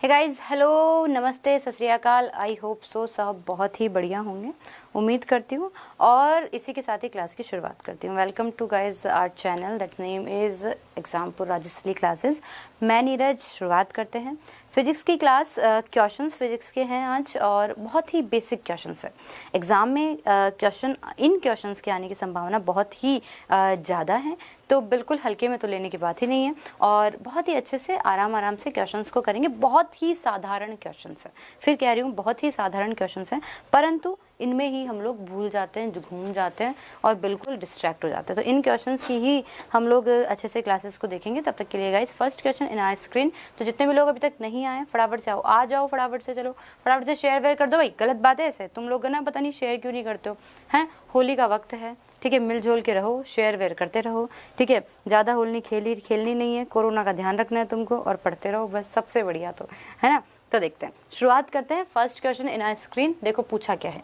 Hey guys, hello, नमस्ते, सत श्री अकाल। आई होप सो सब बहुत ही बढ़िया होंगे, उम्मीद करती हूँ। और इसी के साथ ही क्लास की शुरुआत करती हूँ। Welcome to guys our channel that name is example Rajshree classes. मैं नीरज। शुरुआत करते हैं। फिजिक्स की क्लास, क्वेश्चंस फिजिक्स के हैं आज और बहुत ही बेसिक क्वेश्चंस है। एग्ज़ाम में इन क्वेश्चंस के आने की संभावना बहुत ही ज़्यादा है, तो बिल्कुल हल्के में तो लेने की बात ही नहीं है। और बहुत ही अच्छे से आराम से क्वेश्चंस को करेंगे। बहुत ही साधारण क्वेश्चंस है, फिर कह रही हूँ बहुत ही साधारण क्वेश्चंस हैं, परंतु इनमें ही हम लोग भूल जाते हैं, घूम जाते हैं और बिल्कुल डिस्ट्रैक्ट हो जाते हैं। तो इन क्वेश्चंस की ही हम लोग अच्छे से क्लासेस को देखेंगे। तब तक के लिए guys, first question in our screen. तो जितने भी लोग अभी तक नहीं आए, फटाफट से आओ, आ जाओ फटाफट से। चलो फटाफट से शेयर वेयर कर दो भाई। गलत बात है ऐसे, तुम लोग ना पता नहीं शेयर क्यों नहीं करते हो हैं। होली का वक्त है, ठीक है, मिलजुल के रहो, शेयर वेयर करते रहो, ठीक है। ज़्यादा होली खेलनी नहीं है, कोरोना का ध्यान रखना है तुमको, और पढ़ते रहो बस, सबसे बढ़िया तो है ना। तो देखते हैं, शुरुआत करते हैं। First question in our screen. देखो पूछा क्या है।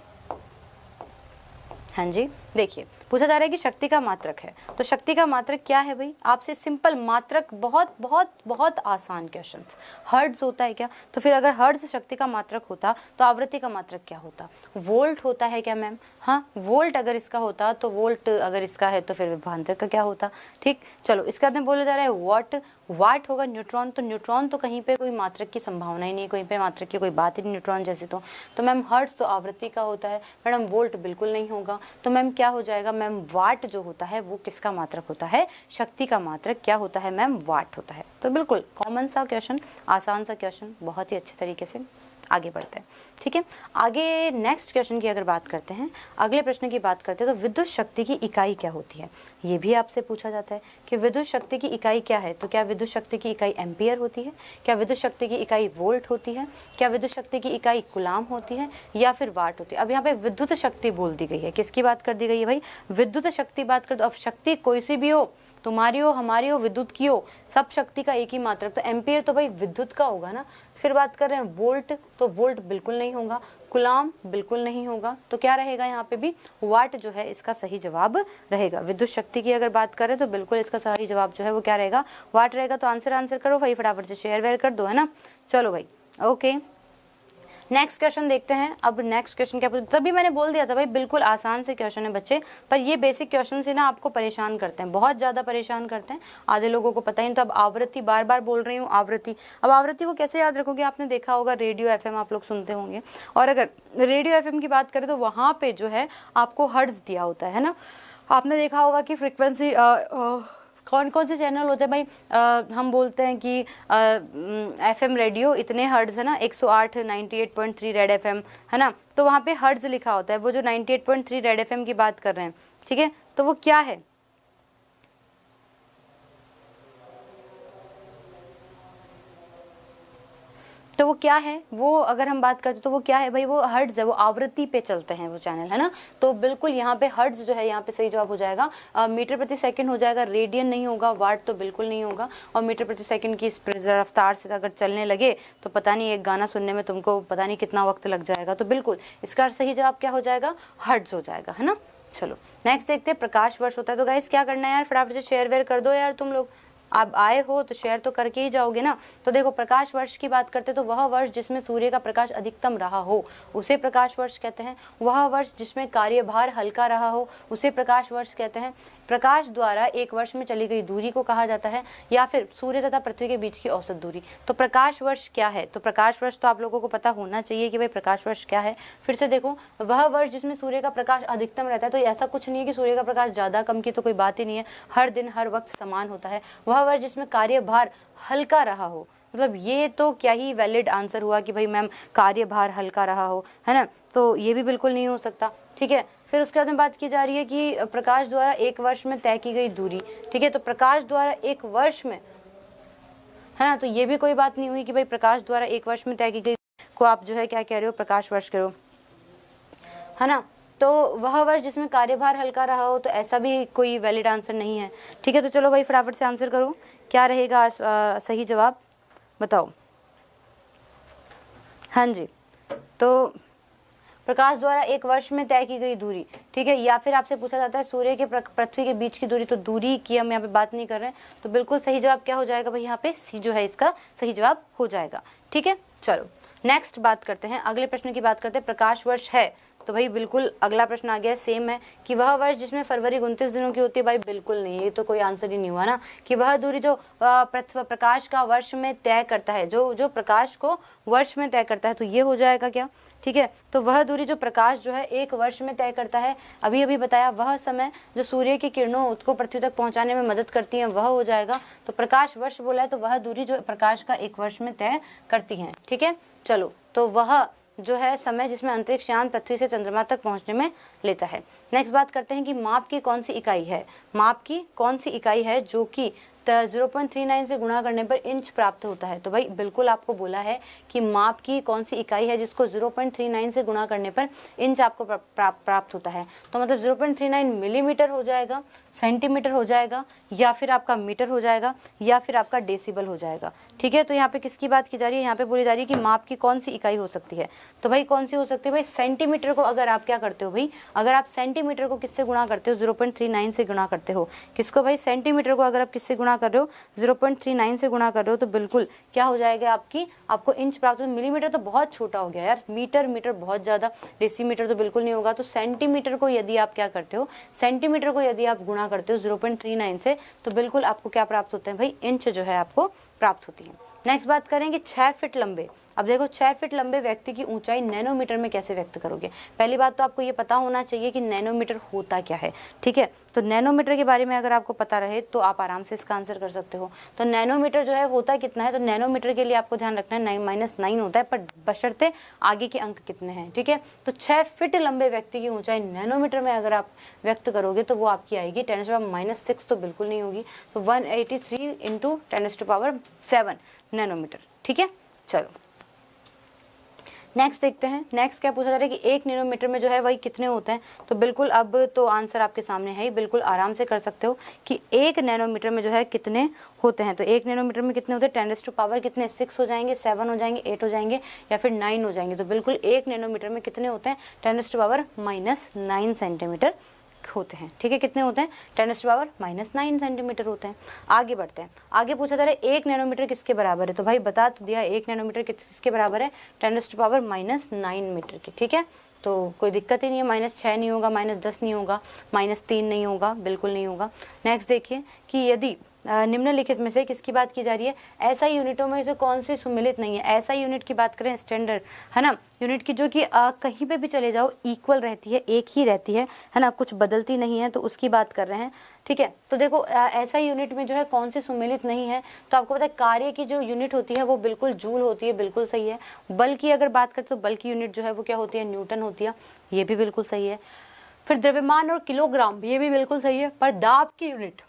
हाँ जी, देखिए पूछा जा रहा है कि शक्ति का मात्रक है। तो शक्ति का मात्रक क्या है भाई? आपसे सिंपल मात्रक, बहुत बहुत बहुत आसान क्वेश्चन। हर्ट्ज होता है क्या? तो फिर अगर हर्ट्ज शक्ति का मात्रक होता तो आवृत्ति का मात्रक क्या होता? वोल्ट होता है क्या मैम? हाँ, वोल्ट अगर इसका होता तो वोल्ट, अगर इसका है तो फिर विभवांतर का क्या होता? ठीक, चलो इसके बाद में बोला जा रहा है वॉट। वाट होगा न्यूट्रॉन। तो न्यूट्रॉन तो कहीं पे कोई मात्रक की संभावना ही नहीं, कहीं पे मात्रक की कोई बात ही नहीं न्यूट्रॉन जैसे। तो मैम हर्ट्ज तो आवृत्ति का होता है, मैडम वोल्ट बिल्कुल नहीं होगा। तो मैम क्या हो जाएगा मैम? वाट जो होता है वो किसका मात्रक होता है? शक्ति का मात्रक क्या होता है मैम? वाट होता है। तो बिल्कुल कॉमन सा क्वेश्चन, आसान सा क्वेश्चन, बहुत ही अच्छे तरीके से आगे बढ़ते हैं। ठीक है, आगे नेक्स्ट क्वेश्चन की अगर बात करते हैं, अगले प्रश्न की बात करते हैं, तो विद्युत शक्ति की इकाई क्या होती है? ये भी आपसे पूछा जाता है कि विद्युत शक्ति की इकाई क्या है। तो क्या विद्युत शक्ति की इकाई एम्पियर होती है? क्या विद्युत शक्ति की इकाई वोल्ट होती है? क्या विद्युत शक्ति की इकाई कुलाम होती है, या फिर वाट होती है? अब यहाँ पे विद्युत शक्ति बोल दी गई है, किसकी बात कर दी गई है भाई? विद्युत शक्ति बात कर दो। अब शक्ति कोई सी भी हो, तुम्हारी हो, हमारी हो, विद्युत की हो, सब शक्ति का एक ही मात्रक। तो एम्पियर तो भाई विद्युत का होगा ना। फिर बात कर रहे हैं वोल्ट, तो वोल्ट बिल्कुल नहीं होगा, कुलाम बिल्कुल नहीं होगा। तो क्या रहेगा यहाँ पे भी? वाट जो है इसका सही जवाब रहेगा। विद्युत शक्ति की अगर बात करें तो बिल्कुल इसका सही जवाब जो है वो क्या रहेगा? वाट रहेगा। तो आंसर करो भाई, फटाफट से शेयर वेयर कर दो, है ना। चलो भाई, ओके, नेक्स्ट क्वेश्चन देखते हैं। अब नेक्स्ट क्वेश्चन क्या पूछा? तभी मैंने बोल दिया था भाई बिल्कुल आसान से क्वेश्चन है बच्चे, पर ये बेसिक क्वेश्चन से ना आपको परेशान करते हैं, बहुत ज़्यादा परेशान करते हैं। आधे लोगों को पता ही नहीं। तो अब आवृत्ति, बार बार बोल रही हूँ आवृत्ति। अब आवृत्ति को कैसे याद रखोगे? आपने देखा होगा रेडियो एफएम आप लोग सुनते होंगे, और अगर रेडियो एफएम की बात करें तो वहाँ पर जो है आपको हर्ट्ज दिया होता है ना। आपने देखा होगा कि फ्रिक्वेंसी कौन कौन से चैनल होते हैं भाई? हम बोलते हैं कि एफएम रेडियो इतने हर्ट्ज है ना, 108 98.3 रेड एफएम है ना। तो वहाँ पे हर्ट्ज लिखा होता है। वो जो 98.3 रेड एफएम की बात कर रहे हैं, ठीक है, तो वो क्या है? तो वो क्या है? वो अगर हम बात करते तो वो क्या है भाई? वो हर्ट्ज है, वो आवृत्ति पे चलते हैं वो चैनल, है ना। तो बिल्कुल यहाँ पे हर्ट्ज जो है, यहाँ पे सही जवाब हो जाएगा मीटर प्रति सेकंड हो जाएगा। रेडियन नहीं होगा, वाट तो बिल्कुल नहीं होगा। और मीटर प्रति सेकंड की रफ्तार से अगर चलने लगे तो पता नहीं एक गाना सुनने में तुमको पता नहीं कितना वक्त लग जाएगा। तो बिल्कुल इसका सही जवाब क्या हो जाएगा? हर्ट्ज हो जाएगा, है ना। चलो नेक्स्ट देखते हैं, प्रकाश वर्ष होता है। तो गाइस क्या करना है यार, फटाफट से शेयर वेयर कर दो यार। तुम लोग आप आए हो तो शेयर तो करके ही जाओगे ना। तो देखो प्रकाश वर्ष की बात करते तो वह वर्ष जिसमें सूर्य का प्रकाश अधिकतम रहा हो उसे प्रकाश वर्ष कहते हैं। वह वर्ष जिसमें कार्यभार हल्का रहा हो उसे प्रकाश वर्ष कहते हैं। प्रकाश द्वारा एक वर्ष में चली गई दूरी को कहा जाता है, या फिर सूर्य तथा पृथ्वी के बीच की औसत दूरी। तो प्रकाश वर्ष क्या है? तो प्रकाश वर्ष तो आप लोगों को पता होना चाहिए कि भाई प्रकाश वर्ष क्या है। फिर से देखो, वह वर्ष जिसमें सूर्य का प्रकाश अधिकतम रहता है। तो ऐसा कुछ नहीं है कि सूर्य का प्रकाश ज़्यादा कम की तो कोई बात ही नहीं है, हर दिन हर वक्त समान होता है। वह वर्ष जिसमें कार्यभार हल्का रहा हो, मतलब ये तो क्या ही वैलिड आंसर हुआ कि भाई मैम कार्यभार हल्का रहा हो, है ना। तो ये भी बिल्कुल नहीं हो सकता, ठीक है। फिर उसके बाद में बात की जा रही है कि प्रकाश द्वारा एक वर्ष में तय की गई दूरी, ठीक है। तो प्रकाश द्वारा एक वर्ष में, है ना, तो ये भी कोई बात नहीं हुई कि भाई प्रकाश द्वारा एक वर्ष में तय की गई को आप जो है क्या कह रहे हो? प्रकाश वर्ष करो, है ना। तो वह वर्ष जिसमें कार्यभार हल्का रहा हो, तो ऐसा भी कोई वैलिड आंसर नहीं है, ठीक है। तो चलो भाई फटाफट से आंसर करो, क्या रहेगा सही जवाब बताओ। हाँ जी, तो प्रकाश द्वारा एक वर्ष में तय की गई दूरी, ठीक है। या फिर आपसे पूछा जाता है सूर्य के पृथ्वी के बीच की दूरी, तो दूरी की हम यहाँ पे बात नहीं कर रहे हैं, तो बिल्कुल सही जवाब क्या हो जाएगा भाई, यहाँ पे सी जो है इसका सही जवाब हो जाएगा, ठीक है। चलो नेक्स्ट बात करते हैं, अगले प्रश्न की बात करते हैं। प्रकाश वर्ष है, तो भाई बिल्कुल अगला प्रश्न आ गया, सेम है कि वह वर्ष जिसमें फरवरी 29 दिनों की होती है, भाई बिल्कुल नहीं, ये तो कोई आंसर ही नहीं हुआ ना। कि वह दूरी जो प्रकाश का वर्ष में तय करता है, जो प्रकाश को वर्ष में तय करता है, तो ये हो जाएगा क्या, ठीक है। तो वह दूरी जो प्रकाश जो है एक वर्ष में तय करता है, अभी अभी बताया, वह समय जो सूर्य की किरणों उसको पृथ्वी तक पहुंचाने में मदद करती है, वह हो जाएगा। तो प्रकाश वर्ष बोला है, तो वह दूरी जो प्रकाश का एक वर्ष में तय करती है, ठीक है। चलो, तो वह जो है समय जिसमें अंतरिक्ष यान पृथ्वी से चंद्रमा तक पहुंचने में लेता है। नेक्स्ट बात करते हैं कि माप की कौन सी इकाई है, माप की कौन सी इकाई है जो कि 0.39 से गुणा करने पर इंच प्राप्त होता है। तो भाई बिल्कुल आपको बोला है कि माप की कौन सी इकाई है जिसको 0.39 से गुणा करने पर इंच आपको प्राप्त होता है। तो मतलब 0.39 मिलीमीटर हो जाएगा, सेंटीमीटर हो जाएगा, या फिर आपका मीटर हो जाएगा, या फिर आपका डेसिबल हो जाएगा, ठीक है। तो यहाँ पे किसकी बात की जा रही है, यहाँ पे बोली जा रही है कि माप की कौन सी इकाई हो सकती है। तो भाई कौन सी हो सकती है, भाई सेंटीमीटर को अगर आप क्या करते हो भाई, अगर आप सेंटीमीटर को किससे गुणा करते हो, 0.39 से गुणा करते हो। किसको भाई, सेंटीमीटर को अगर आप किससे गुणा कर रहे हो, 0.39 से गुणा कर रहे हो, तो बिल्कुल क्या हो जाएगा आपको इंच प्राप्त हो। मिलीमीटर तो बहुत छोटा हो गया यार, मीटर बहुत ज्यादा, डेसीमीटर तो बिल्कुल नहीं होगा। तो सेंटीमीटर को यदि आप क्या करते हो, सेंटीमीटर को यदि आप गुणा करते हो 0.39 से, तो बिल्कुल आपको क्या प्राप्त होते हैं भाई, इंच जो है आपको प्राप्त होती है। नेक्स्ट बात करेंगे 6 फीट लंबे। अब देखो 6 फीट लंबे व्यक्ति की ऊंचाई नैनोमीटर में कैसे व्यक्त करोगे। पहली बात तो आपको ये पता होना चाहिए कि नैनोमीटर होता क्या है, ठीक है। तो नैनोमीटर के बारे में अगर आपको पता रहे तो आप आराम से इसका आंसर कर सकते हो। तो नैनोमीटर जो है होता कितना है, तो नैनोमीटर के लिए आपको ध्यान रखना है -9 होता है, पर बशर्ते आगे के अंक कितने हैं, ठीक है। तो 6 फीट लंबे व्यक्ति की ऊंचाई नैनोमीटर में अगर आप व्यक्त करोगे तो वो आपकी आएगी 10⁻⁻⁶, तो बिल्कुल नहीं होगी। तो 183 × 10⁻7 नैनोमीटर, ठीक है। चलो नेक्स्ट देखते हैं, नेक्स्ट क्या पूछा जा रहा है कि 1 नैनोमीटर में जो है वही कितने होते हैं। तो बिल्कुल अब तो आंसर आपके सामने है ही, बिल्कुल आराम से कर सकते हो कि 1 नैनोमीटर में जो है कितने होते हैं। तो 1 नैनोमीटर में कितने होते हैं, 10⁻⁻ कितने, 6 हो जाएंगे, 7 हो जाएंगे, 8 हो जाएंगे, या फिर 9 हो जाएंगे। तो बिल्कुल 1 नैनोमीटर में कितने होते हैं, 10⁻⁻9 सेंटीमीटर होते हैं, ठीक है। कितने होते हैं, 10⁻⁻9 सेंटीमीटर होते हैं। आगे बढ़ते हैं, आगे पूछा जा रहा है 1 नैनोमीटर किसके बराबर है। तो भाई बता तो दिया 1 नैनोमीटर किसके बराबर है, 10⁻�9 मीटर की, ठीक है। तो कोई दिक्कत ही नहीं है, -6 नहीं होगा, -10 नहीं होगा, -3 नहीं होगा, बिल्कुल नहीं होगा। नेक्स्ट देखिए कि यदि निम्नलिखित में से किसकी बात की जा रही है, ऐसा यूनिटों में से कौन सी सुमिलित नहीं है। ऐसा यूनिट की बात करें, स्टैंडर्ड है ना, यूनिट की जो कि कहीं पे भी चले जाओ इक्वल रहती है, एक ही रहती है ना, कुछ बदलती नहीं है, तो उसकी बात कर रहे हैं, ठीक है। तो देखो ऐसा यूनिट में जो है कौन सी सुमिलित नहीं है, तो आपको पता है कार्य की जो यूनिट होती है वो बिल्कुल जूल होती है, बिल्कुल सही है। बल की अगर बात करें तो बल की यूनिट जो है वो क्या होती है, न्यूटन होती है, ये भी बिल्कुल सही है। फिर द्रव्यमान और किलोग्राम, ये भी बिल्कुल सही है। पर दाब की यूनिट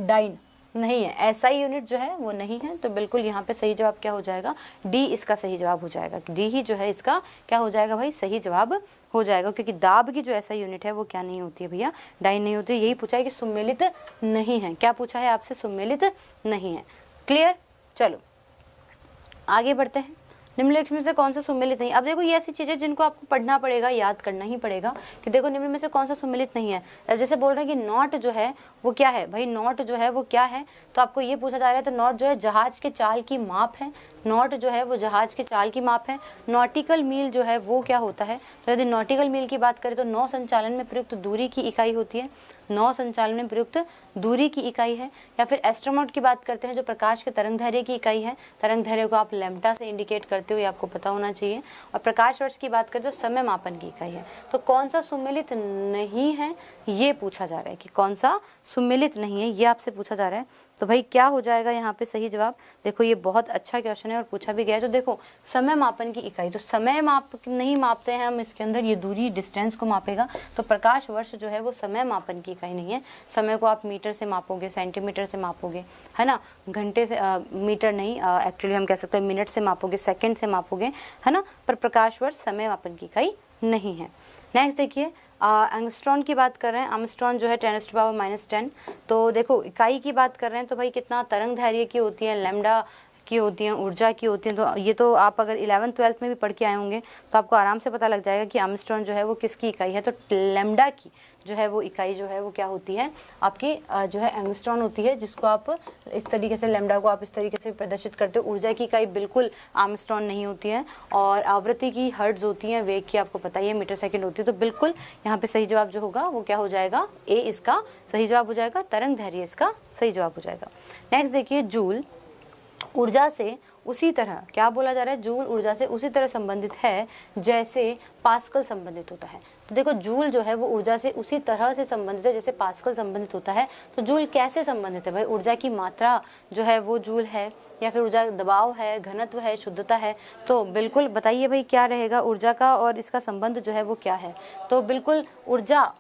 डाइन नहीं है, ऐसा ही यूनिट जो है वो नहीं है। तो बिल्कुल यहाँ पे सही जवाब क्या हो जाएगा, डी इसका सही जवाब हो जाएगा। डी ही जो है इसका क्या हो जाएगा भाई, सही जवाब हो जाएगा, क्योंकि दाब की जो ऐसा यूनिट है वो क्या नहीं होती है भैया, डाइन नहीं होती है। यही पूछा है कि सुमेलित नहीं है, क्या पूछा है आपसे, सुमेलित नहीं है। क्लियर, चलो आगे बढ़ते हैं। निम्नलिखित में से कौन सा सुमेलित नहीं। अब देखो ये ऐसी चीजें जिनको आपको पढ़ना पड़ेगा, याद करना ही पड़ेगा कि देखो निम्न में से कौन सा सुमेलित नहीं है। अब जैसे बोल रहे हैं कि नॉट जो है वो क्या है भाई, नॉट जो है वो क्या है, तो आपको ये पूछा जा रहा है। तो नॉट जो है जहाज के चाल की माप है, नॉट जो है वो जहाज के चाल की माप है। नॉटिकल मील जो है वो क्या होता है, तो यदि नॉटिकल मील की बात करें तो नौ संचालन में प्रयुक्त दूरी की इकाई होती है, नौ संचालन में प्रयुक्त दूरी की इकाई है। या फिर एस्ट्रोनॉट की बात करते हैं जो प्रकाश के तरंग दैर्घ्य की इकाई है, तरंग दैर्घ्य को आप लैम्ब्डा से इंडिकेट करते हो, ये आपको पता होना चाहिए। और प्रकाश वर्ष की बात करें तो समय मापन की इकाई है। तो कौन सा सुमेलित नहीं है ये पूछा जा रहा है, कि कौन सा सुमेलित नहीं है ये आपसे पूछा जा रहा है। तो भाई क्या हो जाएगा यहाँ पे सही जवाब, देखो ये बहुत अच्छा क्वेश्चन है और पूछा भी गया है। तो देखो समय मापन की इकाई, तो समय माप नहीं मापते हैं हम इसके अंदर, ये दूरी डिस्टेंस को मापेगा। तो प्रकाश वर्ष जो है वो समय मापन की इकाई नहीं है। समय को आप मीटर से मापोगे, सेंटीमीटर से मापोगे, है ना, घंटे से मीटर नहीं, एक्चुअली हम कह सकते हैं मिनट से मापोगे, सेकेंड से मापोगे, है ना, पर प्रकाश वर्ष समय मापन की इकाई नहीं है। नेक्स्ट देखिए एंगस्ट्रॉन की बात कर रहे हैं। आर्मस्ट्रॉन जो है 10⁻⁻10। तो देखो इकाई की बात कर रहे हैं तो भाई कितना तरंग दैर्घ्य की होती है, लैम्डा की होती हैं, ऊर्जा की होती हैं। तो ये तो आप अगर 11th 12th में भी पढ़ के आए होंगे तो आपको आराम से पता लग जाएगा कि आर्मस्ट्रॉन्ग जो है वो किसकी इकाई है। तो लैम्डा की जो है वो इकाई जो है वो क्या होती है, आपकी जो है एंगस्ट्रॉन होती है, जिसको आप इस तरीके से लैम्डा को आप इस तरीके से प्रदर्शित करते हो। ऊर्जा की इकाई बिल्कुल आर्मस्ट्रॉन नहीं होती है, और आवृत्ति की हर्ट्ज होती है, वेग की आपको पता ही है मीटर सेकंड होती है। तो बिल्कुल यहाँ पे सही जवाब जो होगा वो क्या हो जाएगा, ए इसका सही जवाब हो जाएगा, तरंग दैर्घ्य इसका सही जवाब हो जाएगा। नेक्स्ट देखिए, जूल ऊर्जा से उसी तरह, क्या बोला जा रहा है, जूल ऊर्जा से उसी तरह संबंधित है जैसे पास्कल संबंधित होता है। तो देखो जूल जो है वो ऊर्जा से उसी तरह से संबंधित है जैसे पास्कल संबंधित होता है। तो जूल कैसे संबंधित है भाई, ऊर्जा की मात्रा जो है वो जूल है, या फिर ऊर्जा दबाव है, घनत्व है, शुद्धता है। तो बिल्कुल बताइए भाई क्या रहेगा ऊर्जा का और इसका संबंध जो है वो क्या है। तो बिल्कुल ऊर्जा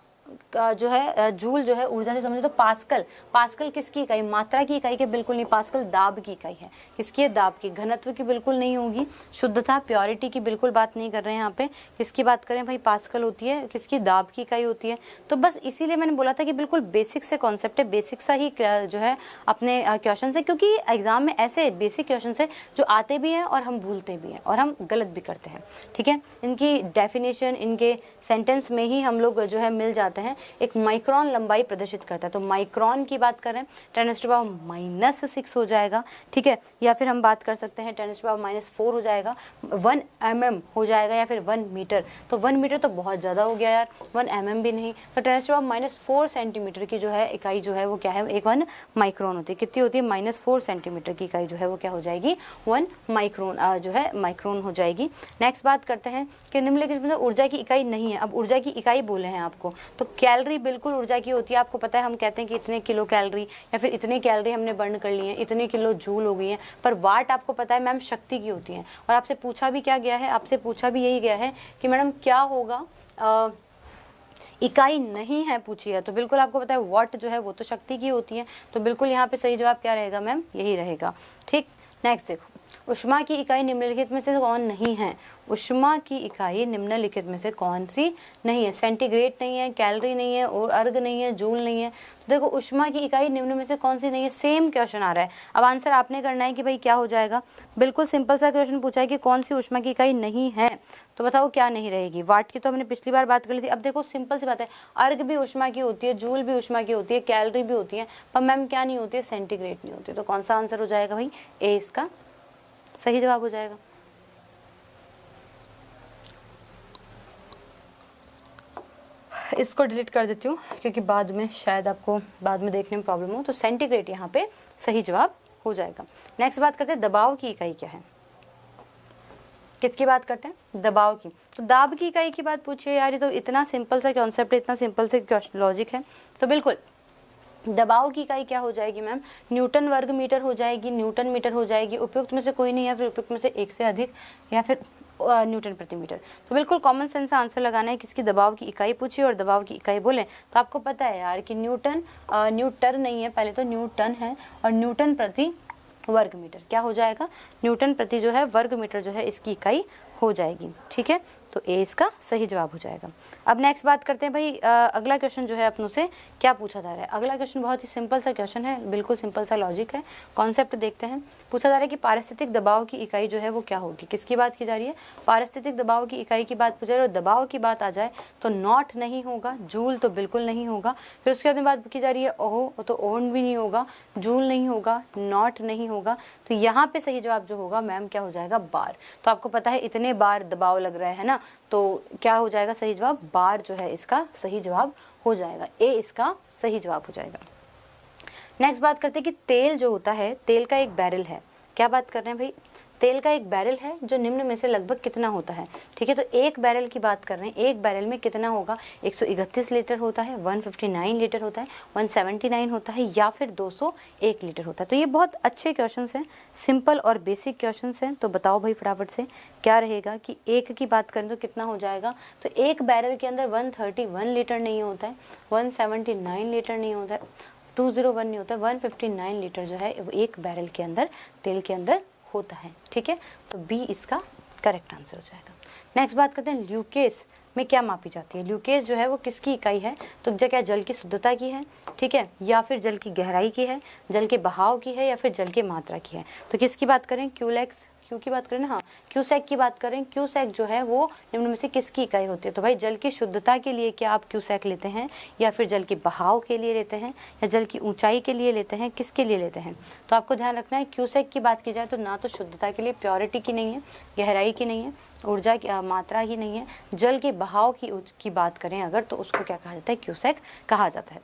का जो है जूल जो है ऊर्जा से संबंधित। तो पास्कल, पास्कल किसकी इकाई, मात्रा की इकाई के बिल्कुल नहीं, पास्कल दाब की इकाई है। किसकी है, दाब की। घनत्व की बिल्कुल नहीं होगी, शुद्धता प्योरिटी की बिल्कुल बात नहीं कर रहे हैं यहाँ पे। किसकी बात करें भाई, पास्कल होती है, किसकी, दाब की इकाई होती है। तो बस इसीलिए मैंने बोला था कि बिल्कुल बेसिक से कॉन्सेप्ट है, बेसिक सा ही जो है अपने क्वेश्चन है, क्योंकि एग्जाम में ऐसे बेसिक क्वेश्चन है जो आते भी हैं और हम भूलते भी हैं और हम गलत भी करते हैं। ठीक है, इनकी डेफिनेशन इनके सेंटेंस में ही हम लोग जो है मिल जाते हैं। एक माइक्रोन लंबाई प्रदर्शित करता है, तो माइक्रोन की बात करें 10⁻⁻6 हो जाएगा। ठीक है, या फिर हम बात कर सकते हैं 10⁻⁻4 हो जाएगा, 1 mm हो जाएगा, या फिर 1 मीटर। तो 1 मीटर तो बहुत ज़्यादा हो गया यार, 1 mm भी नहीं। तो 10⁻⁻4 सेंटीमीटर की जो है इकाई जो है वो क्या है, एक 1 माइक्रोन होती है। कितनी होती है, -4 सेंटीमीटर की इकाई जो है वो क्या हो जाएगी, 1 माइक्रोन जो है माइक्रोन हो जाएगी। नेक्स्ट बात करते हैं कि निम्नलिखित में ऊर्जा की इकाई नहीं है। अब ऊर्जा की इकाई बोले हैं आपको, तो कैलोरी बिल्कुल ऊर्जा की होती है। आपको पता है हम कहते हैं कि इतने किलो कैलोरी या फिर इतने कैलोरी हमने बर्न कर ली है, इतने किलो जूल हो गई हैं। पर वाट आपको पता है मैम शक्ति की होती है। और आपसे पूछा भी क्या गया है, आपसे पूछा भी यही गया है कि मैडम क्या होगा, इकाई नहीं है पूछी है। तो बिल्कुल आपको पता है वाट जो है वो तो शक्ति की होती है। तो बिल्कुल यहाँ पे सही जवाब क्या रहेगा मैम, यही रहेगा। ठीक, नेक्स्ट देखो, ऊष्मा की इकाई निम्नलिखित में से कौन नहीं है। ऊष्मा की इकाई निम्नलिखित में से कौन सी नहीं है, सेंटीग्रेड नहीं है, कैलोरी नहीं है, और अर्ग नहीं है, जूल नहीं है। तो देखो ऊष्मा की इकाई निम्न में से कौन सी नहीं है, सेम क्वेश्चन आ रहा है। अब आंसर आपने करना है कि भाई क्या हो जाएगा। बिल्कुल सिंपल सा क्वेश्चन पूछा है कि कौन सी ऊष्मा की इकाई नहीं है, तो बताओ क्या नहीं रहेगी। वाट की तो हमने पिछली बार बात कर ली थी। अब देखो सिंपल सी बात है, अर्ग भी ऊष्मा की होती है, जूल भी ऊष्मा की होती है, कैलोरी भी होती है, पर मैम क्या नहीं होती है, सेंटीग्रेड नहीं होती। तो कौन सा आंसर हो जाएगा भाई, ए इसका सही जवाब हो जाएगा। इसको डिलीट कर देती हूँ क्योंकि बाद में शायद आपको बाद में देखने में प्रॉब्लम हो। तो सेंटीग्रेड यहाँ पे सही जवाब हो जाएगा। नेक्स्ट बात करते हैं दबाव की इकाई क्या है। किसकी बात करते हैं, दबाव की। तो दाब की इकाई की बात पूछिए यार, ये तो इतना सिंपल सा कॉन्सेप्ट है, इतना सिंपल सा लॉजिक है। तो बिल्कुल दबाव की इकाई क्या हो जाएगी मैम, न्यूटन वर्ग मीटर हो जाएगी, न्यूटन मीटर हो जाएगी, उपयुक्त में से कोई नहीं, या फिर उपयुक्त में से एक से अधिक, या फिर न्यूटन प्रति मीटर। तो बिल्कुल कॉमन सेंस आंसर लगाना है, किसकी दबाव की इकाई पूछी और दबाव की इकाई बोले तो आपको पता है यार कि न्यूटन, न्यूटन नहीं है, पहले तो न्यूटन है, और न्यूटन प्रति वर्ग मीटर क्या हो जाएगा, न्यूटन प्रति जो है वर्ग मीटर जो है इसकी इकाई हो जाएगी। ठीक है, तो ए इसका सही जवाब हो जाएगा। अब नेक्स्ट बात करते हैं भाई, अगला क्वेश्चन जो है अपनों से क्या पूछा जा रहा है। अगला क्वेश्चन बहुत ही सिंपल सा क्वेश्चन है, बिल्कुल सिंपल सा लॉजिक है, कॉन्सेप्ट देखते हैं। पूछा जा रहा है कि पारिस्थितिक दबाव की इकाई जो है वो क्या होगी। किसकी बात की जा रही है, पारिस्थितिक दबाव की इकाई की बात पूछा जा रही है। और दबाव की बात आ जाए तो नॉट नहीं होगा, जूल तो बिल्कुल नहीं होगा। फिर उसके बाद बात की जा रही है ओह, तो ओहन भी नहीं होगा, जूल नहीं होगा, नॉट नहीं होगा। तो यहाँ पे सही जवाब जो होगा मैम क्या हो जाएगा, बार। तो आपको पता है इतने बार दबाव लग रहा है ना, तो क्या हो जाएगा सही जवाब, बार जो है इसका सही जवाब हो जाएगा। ए इसका सही जवाब हो जाएगा। नेक्स्ट बात करते हैं कि तेल जो होता है, तेल का एक बैरल है। क्या बात कर रहे हैं भाई, तेल का एक बैरल है जो निम्न में से लगभग कितना होता है। ठीक है, तो एक बैरल की बात कर रहे हैं, एक बैरल में कितना होगा, 131 लीटर होता है, 159 लीटर होता है, 179 होता है, या फिर 201 लीटर होता है। तो ये बहुत अच्छे क्वेश्चन हैं, सिंपल और बेसिक क्वेश्चन हैं। तो बताओ भाई फटाफट से क्या रहेगा कि एक की बात करें तो कितना हो जाएगा। तो एक बैरल के अंदर 131 लीटर नहीं होता है, 179 लीटर नहीं होता है, 201 नहीं होता है, 159 लीटर जो है वो एक बैरल के अंदर तेल के अंदर होता है। ठीक है, तो बी इसका करेक्ट आंसर हो जाएगा। नेक्स्ट बात करते हैं ल्यूकेस में क्या मापी जाती है। ल्यूकेस जो है वो किसकी इकाई है, तो क्या जल की शुद्धता की है। ठीक है, या फिर जल की गहराई की है, जल के बहाव की है, या फिर जल की मात्रा की है। तो किसकी बात करें, क्यूलेक्स, क्यू की बात करें ना, हाँ क्यूसेक की बात करें। क्यूसेक जो है वो निम्न में से किसकी इकाई होती है? तो भाई जल की शुद्धता के लिए क्या आप क्यूसेक लेते हैं, या फिर जल के बहाव के लिए लेते हैं, या जल की ऊंचाई के लिए लेते हैं, किसके लिए लेते हैं? तो आपको ध्यान रखना है, क्यूसेक की बात की जाए तो ना तो शुद्धता के लिए, प्योरिटी की नहीं है, गहराई की नहीं है, ऊर्जा की मात्रा ही नहीं है, जल के बहाव की बात करें अगर, तो उसको क्या कहा जाता है, क्यूसेक कहा जाता है।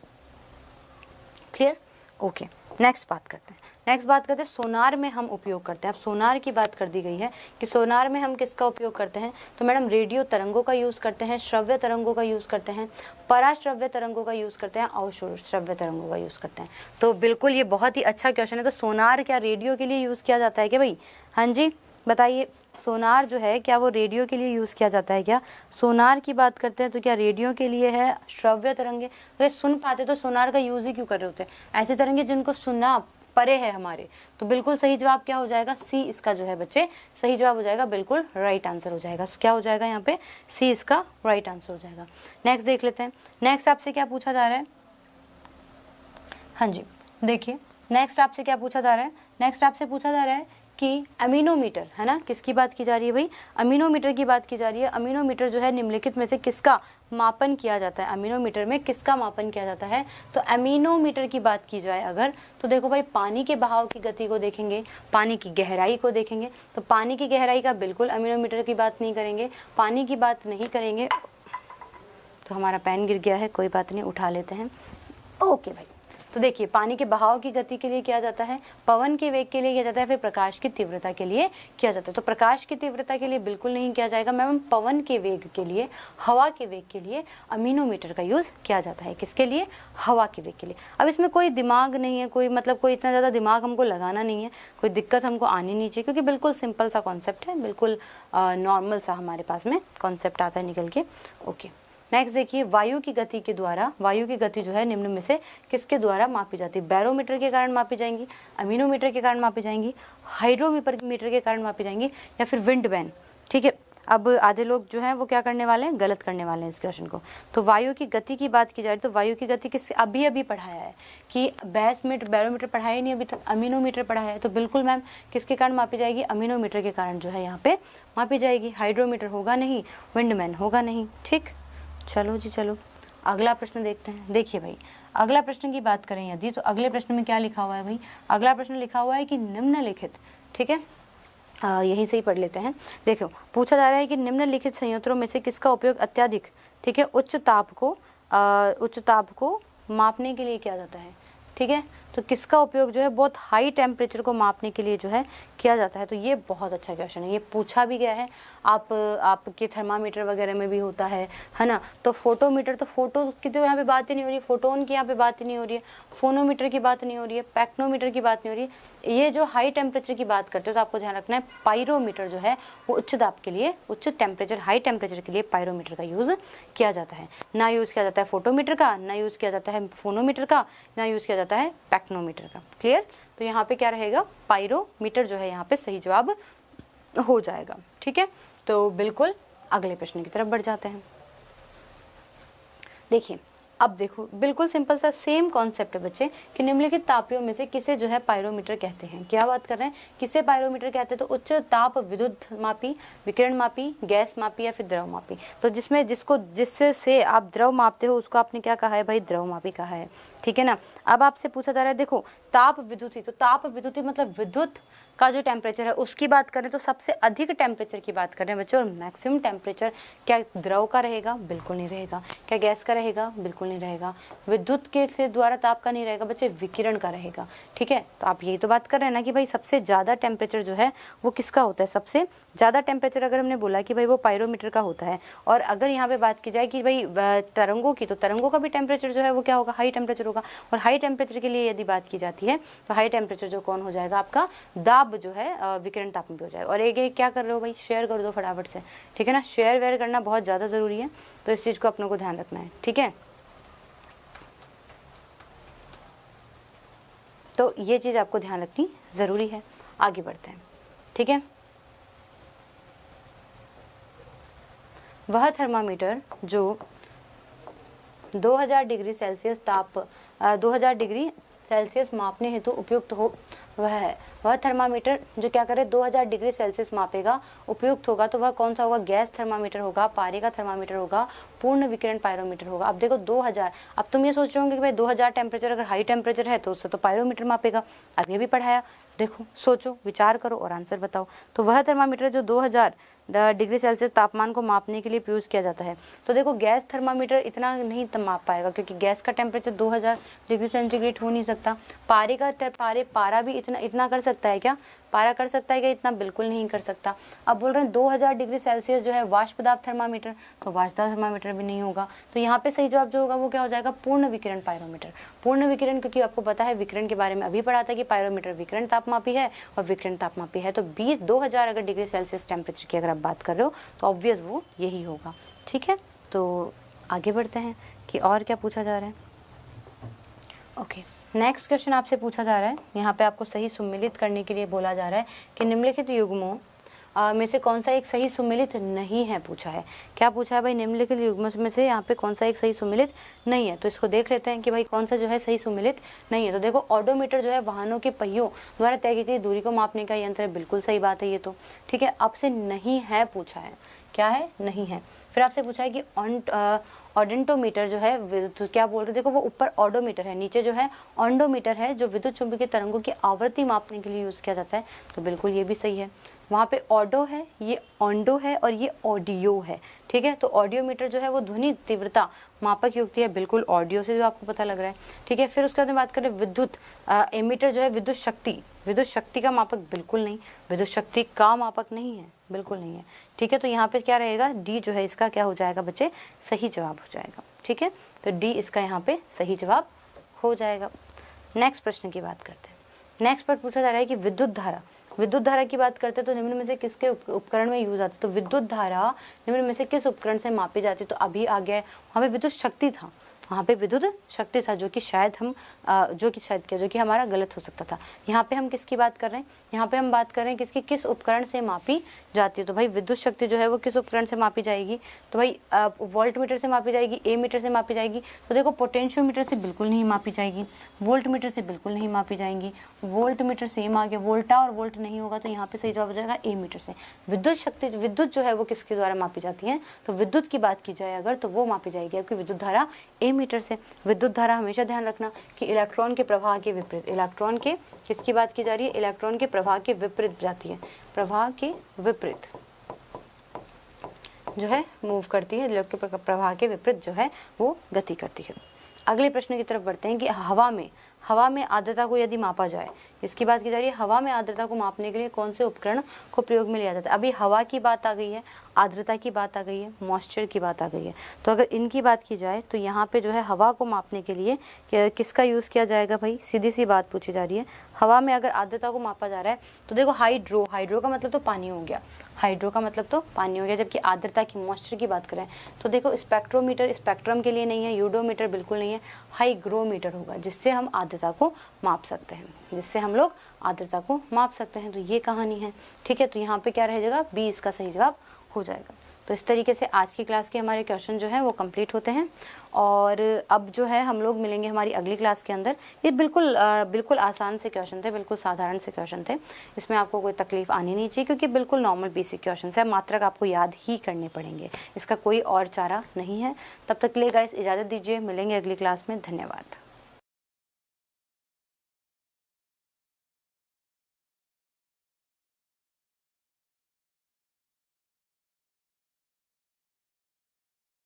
क्लियर? ओके, नेक्स्ट बात करते हैं। नेक्स्ट बात करते हैं सोनार में हम उपयोग करते हैं। अब सोनार की बात कर दी गई है कि सोनार में हम किसका उपयोग करते हैं? तो मैडम रेडियो तरंगों का यूज़ करते हैं, श्रव्य तरंगों का यूज़ करते हैं, पराश्रव्य तरंगों का यूज़ करते हैं, और श्रव्य तरंगों का यूज़ करते हैं। तो बिल्कुल ये बहुत ही अच्छा क्वेश्चन है। तो सोनार क्या रेडियो के लिए यूज़ किया जाता है क्या भाई? हाँ जी बताइए, सोनार जो है क्या वो रेडियो के लिए यूज़ किया जाता है क्या? सोनार की बात करते हैं तो क्या रेडियो के लिए है? श्रव्य तरंगे तो सुन पाते तो सोनार का यूज़ ही क्यों कर रहे होते हैं? ऐसे तरंगे जिनको सुनना परे है हमारे। तो बिल्कुल सही जवाब क्या हो जाएगा? सी इसका जो है बच्चे सही जवाब हो जाएगा, बिल्कुल राइट आंसर हो जाएगा। क्या हो जाएगा यहाँ पे? सी इसका राइट आंसर हो जाएगा। नेक्स्ट देख लेते हैं। नेक्स्ट आपसे क्या पूछा जा रहा है? हाँ जी देखिए, नेक्स्ट आपसे क्या पूछा जा रहा है? नेक्स्ट आपसे पूछा जा रहा है कि अमीनोमीटर, है ना, किसकी बात की जा रही है भाई? अमीनोमीटर की बात की जा रही है। अमीनोमीटर जो है निम्नलिखित में से किसका मापन किया जाता है? अमीनोमीटर में किसका मापन किया जाता है? तो अमीनोमीटर की बात की जाए अगर, तो देखो भाई पानी के बहाव की गति को देखेंगे, पानी की गहराई को देखेंगे। तो पानी की गहराई का बिल्कुल अमीनोमीटर की बात नहीं करेंगे, पानी की बात नहीं करेंगे। तो हमारा पेन गिर गया है, कोई बात नहीं, उठा लेते हैं। ओके भाई, तो देखिए पानी के बहाव की गति के लिए किया जाता है, पवन के वेग के लिए किया जाता है, फिर प्रकाश की तीव्रता के लिए किया जाता है। तो प्रकाश की तीव्रता के लिए बिल्कुल नहीं किया जाएगा मैम, पवन के वेग के लिए, हवा के वेग के लिए अमीनोमीटर का यूज़ किया जाता है। किसके लिए? हवा के वेग के लिए। अब इसमें कोई दिमाग नहीं है, कोई मतलब कोई इतना ज़्यादा दिमाग हमको लगाना नहीं है, कोई दिक्कत हमको आनी नहीं चाहिए, क्योंकि बिल्कुल सिंपल सा कॉन्सेप्ट है, बिल्कुल नॉर्मल सा हमारे पास में कॉन्सेप्ट आता है निकल के। ओके, नेक्स्ट देखिए, वायु की गति के द्वारा, वायु की गति जो है निम्न में से किसके द्वारा मापी जाती है? बैरोमीटर के कारण मापी जाएंगी, अमीनोमीटर के कारण मापी जाएंगी, हाइड्रोमीटर के कारण मापी जाएंगी, या फिर विंड वैन। ठीक है, अब आधे लोग जो हैं वो क्या करने वाले हैं, गलत करने वाले हैं इस क्वेश्चन को। तो वायु की गति की बात की जाए तो वायु की गति किस अभी पढ़ाया है कि बैरोमीटर पढ़ाया ही नहीं अभी तक, अमीनोमीटर पढ़ाया है। तो बिल्कुल मैम किसके कारण मापी जाएगी? अमीनोमीटर के कारण जो है यहाँ पे मापी जाएगी। हाइड्रोमीटर होगा नहीं, विंडमैन होगा नहीं। ठीक, चलो जी चलो, अगला प्रश्न देखते हैं। देखिए भाई, अगला प्रश्न की बात करें यदि, तो अगले प्रश्न में क्या लिखा हुआ है भाई? अगला प्रश्न लिखा हुआ है कि निम्नलिखित, ठीक है, यहीं से ही पढ़ लेते हैं। देखो, पूछा जा रहा है कि निम्नलिखित संयंत्रों में से किसका उपयोग अत्यधिक, ठीक है, उच्च ताप को मापने के लिए किया जाता है? ठीक है, तो किसका उपयोग जो है बहुत हाई टेम्परेचर को मापने के लिए जो है किया जाता है? तो ये बहुत अच्छा क्वेश्चन है, ये पूछा भी गया है। आपके थर्मामीटर वगैरह में भी होता है ना। तो फोटोमीटर, तो फोटो की तो यहाँ पे बात ही नहीं हो रही है, फोटोन की यहाँ पे बात ही नहीं हो रही है, फोनोमीटर की बात नहीं हो रही है, पैक्नोमीटर की बात नहीं हो रही है। ये जो हाई टेम्परेचर की बात करते हो तो आपको ध्यान रखना है, पायरोमीटर जो है वो उच्च दाब के लिए, उच्च टेम्परेचर, हाई टेम्परेचर के लिए पायरोमीटर का यूज़ किया जाता है। ना यूज़ किया जाता है फोटोमीटर का, ना यूज़ किया जाता है फोनोमीटर का, ना यूज़ किया जाता है पैक्नोमीटर का। क्लियर? तो यहाँ पे क्या रहेगा? पायरोमीटर जो है यहाँ पे सही जवाब हो जाएगा। ठीक है, तो बिल्कुल अगले प्रश्न की तरफ बढ़ जाते हैं। देखिए, अब देखो बिल्कुल सिंपल सा सेम कॉन्सेप्ट है बच्चे कि निम्नलिखित तापियों में से किसे जो है पायरोमीटर कहते हैं? क्या बात कर रहे हैं, किसे पायरोमीटर कहते हैं? तो उच्च ताप विद्युत मापी, विकिरण मापी, गैस मापी, या फिर द्रव मापी। तो जिससे आप द्रव मापते हो उसको आपने क्या कहा है भाई? द्रव मापी कहा है। ठीक है ना। अब आपसे पूछा जा रहा है, देखो ताप विद्युती, तो ताप विद्युती मतलब विद्युत का जो टेम्परेचर है उसकी बात करें तो सबसे अधिक टेम्परेचर की बात करें बच्चों, और मैक्सिमम टेम्परेचर क्या द्रव का रहेगा? बिल्कुल नहीं रहेगा। क्या गैस का रहेगा? बिल्कुल नहीं रहेगा। विद्युत के से द्वारा ताप का नहीं रहेगा बच्चे, विकिरण का रहेगा। ठीक है, तो आप यही तो बात कर रहे हैं ना कि भाई सबसे ज़्यादा टेम्परेचर जो है वो किसका होता है? सबसे ज़्यादा टेम्परेचर अगर हमने बोला कि भाई वो पायरोमीटर का होता है, और अगर यहाँ पे बात की जाए कि भाई तरंगों की, तो तरंगों का भी टेम्परेचर जो है वो क्या होगा? हाई टेम्परेचर होगा। और हाई टेम्परेचर के लिए यदि बात की जाती है तो हाई टेम्परेचर जो कौन हो जाएगा? आपका दाब जो है विकिरण ताप में भी हो जाएगा। और एक क्या कर रहे हो भाई? शेयर कर दो फटाफट से। ठीक है ना, शेयर वेयर करना बहुत ज़्यादा ज़रूरी है, तो इस चीज़ को अपनों को ध्यान रखना है। ठीक है, तो ये चीज़ आपको ध्यान रखनी ज़रूरी है। आगे बढ़ते हैं। ठीक है, वह थर्मामीटर जो 2000 डिग्री सेल्सियस ताप 2000 डिग्री सेल्सियस मापने हेतु उपयुक्त हो वह है। वह थर्मामीटर जो क्या करे 2000 डिग्री सेल्सियस मापेगा, उपयुक्त होगा, तो वह कौन सा होगा? गैस थर्मामीटर होगा, पारे का थर्मामीटर होगा, पूर्ण विकिरण पायरोमीटर होगा। अब देखो 2000, अब तुम ये सोच रहे होंगे कि भाई 2000 टेम्परेचर अगर हाई टेम्परेचर है तो उससे तो पायरोमीटर मापेगा। अब ये भी पढ़ाया, देखो सोचो, विचार करो और आंसर बताओ। तो वह थर्मामीटर जो 2000 डिग्री सेल्सियस तापमान को मापने के लिए यूज़ किया जाता है। तो देखो गैस थर्मामीटर इतना नहीं माप पाएगा क्योंकि गैस का टेम्परेचर 2000 डिग्री सेंटीग्रेड हो नहीं सकता। पारा भी इतना कर सकता है क्या? पारा कर सकता है क्या इतना? बिल्कुल नहीं कर सकता। अब बोल रहे हैं 2000 डिग्री सेल्सियस जो है वाष्प दाब थर्मामीटर, तो वाष्प दाब थर्मामीटर भी नहीं होगा। तो यहाँ पे सही जवाब जो होगा वो क्या हो जाएगा? पूर्ण विकिरण पायरोमीटर। पूर्ण विकिरण, क्योंकि आपको पता है विकिरण के बारे में अभी पढ़ा था कि पायरोमीटर विकिरण तापमापी है और विकिरण तापमापी है। तो 2000 अगर डिग्री सेल्सियस टेम्परेचर की अगर आप बात कर रहे हो तो ऑब्वियस वो यही होगा। ठीक है, तो आगे बढ़ते हैं कि और क्या पूछा जा रहा है। ओके, नेक्स्ट क्वेश्चन आपसे पूछा जा रहा है, यहाँ पे आपको सही सुमेलित करने के लिए बोला जा रहा है कि निम्नलिखित युग्मों में से कौन सा एक सही सुमेलित नहीं है पूछा है। क्या पूछा है भाई? निम्नलिखित युग्मों में से यहाँ पे कौन सा एक सही सुमेलित नहीं है। तो इसको देख लेते हैं कि भाई कौन सा जो है सही सुमेलित नहीं है। तो देखो ऑडोमीटर जो है वाहनों के पहियों द्वारा तय की गई दूरी को मापने का यंत्र है, बिल्कुल सही बात है ये तो। ठीक है, आपसे नहीं है पूछा है, क्या है? नहीं है। फिर आपसे पूछा है कि ऑडेंटोमीटर जो है, तो क्या बोल रहे, देखो वो ऊपर ऑडोमीटर है, नीचे जो है ऑन्डोमीटर है, जो विद्युत चुंबकीय तरंगों की आवृत्ति मापने के लिए यूज़ किया जाता है। तो बिल्कुल ये भी सही है। वहाँ पे ऑडो है, ये ऑन्डो है और ये ऑडियो है। ठीक है, तो ऑडियोमीटर जो है वो ध्वनि तीव्रता मापक युक्ति है, बिल्कुल ऑडियो से जो आपको पता लग रहा है। ठीक है, फिर उसके बाद में बात करें विद्युत एमीटर जो है विद्युत शक्ति का मापक, बिल्कुल नहीं, विद्युत शक्ति का मापक नहीं है, बिल्कुल नहीं है। ठीक है, तो यहाँ पे क्या रहेगा? डी जो है इसका क्या हो जाएगा बच्चे? सही जवाब हो जाएगा। ठीक है, तो डी इसका यहाँ पे सही जवाब हो जाएगा। नेक्स्ट प्रश्न की बात करते हैं। नेक्स्ट पर पूछा जा रहा है कि विद्युत धारा की बात करते हैं तो निम्न में से किसके उपकरण में यूज आती है। तो विद्युत धारा निम्न में से किस उपकरण से मापी जाती है? तो अभी आ गया है, वहाँ पे विद्युत शक्ति था, वहाँ पे विद्युत शक्ति था, जो कि शायद हमारा गलत हो सकता था। यहाँ पे हम किसकी बात कर रहे हैं? यहाँ पे हम बात कर रहे हैं किसकी, किस उपकरण से मापी जाती है। तो भाई विद्युत शक्ति जो है वो किस उपकरण से मापी जाएगी? तो भाई वोल्ट मीटर से मापी जाएगी, ए मीटर से मापी जाएगी। तो देखो पोटेंशियोमीटर से बिल्कुल नहीं मापी जाएगी, वोल्ट मीटर से बिल्कुल नहीं मापी जाएंगी। वोल्ट मीटर सेम आ गया, वोल्टा और वोल्ट नहीं होगा, तो यहाँ पे सही जवाब हो जाएगा ए मीटर से। विद्युत जो है वो किसके द्वारा मापी जाती है? तो विद्युत की बात की जाए अगर, तो वो मापी जाएगी आपकी विद्युत धारा ए मीटर से। विद्युत धारा हमेशा ध्यान रखना कि इलेक्ट्रॉन के प्रवाह के विपरीत, इलेक्ट्रॉन के किसकी बात की जा रही है? इलेक्ट्रॉन के प्रवाह के विपरीत जाती है, प्रवाह के विपरीत जो है मूव करती है, इलेक्ट्रॉन के प्रवाह के विपरीत जो है वो गति करती है। अगले प्रश्न की तरफ बढ़ते हैं कि हवा में आर्द्रता को यदि मापा जाए, इसकी बात की जा रही है, हवा में आर्द्रता को मापने के लिए कौन से उपकरण को प्रयोग में लिया जाता है। अभी हवा की बात आ गई है, आर्द्रता की बात आ गई है, मॉइस्चर की बात आ गई है। तो अगर इनकी बात की जाए तो यहाँ पे जो है हवा को मापने के लिए किसका यूज़ किया जाएगा भाई? सीधी सी बात पूछी जा रही है, हवा में अगर आर्द्रता को मापा जा रहा है तो देखो हाइड्रो का मतलब तो पानी हो गया, हाइड्रो का मतलब तो पानी हो गया। जबकि आर्द्रता की, मॉइस्चर की बात करें तो देखो स्पेक्ट्रोमीटर स्पेक्ट्रम के लिए नहीं है, यूडोमीटर बिल्कुल नहीं है, हाईग्रोमीटर होगा, जिससे हम आर्द्रता को माप सकते हैं, जिससे हम लोग आर्द्रता को माप सकते हैं। तो ये कहानी है। ठीक है, तो यहाँ पे क्या रह जाएगा? बी इसका सही जवाब हो जाएगा। तो इस तरीके से आज की क्लास के हमारे क्वेश्चन जो हैं वो कंप्लीट होते हैं। और अब जो है हम लोग मिलेंगे हमारी अगली क्लास के अंदर। ये बिल्कुल आसान से क्वेश्चन थे, बिल्कुल साधारण से क्वेश्चन थे, इसमें आपको कोई तकलीफ आनी नहीं चाहिए क्योंकि बिल्कुल नॉर्मल बेसिक क्वेश्चन है, मात्रक आपको याद ही करने पड़ेंगे, इसका कोई और चारा नहीं है। तब तक के लिए गाइस इजाज़त दीजिए, मिलेंगे अगली क्लास में। धन्यवाद।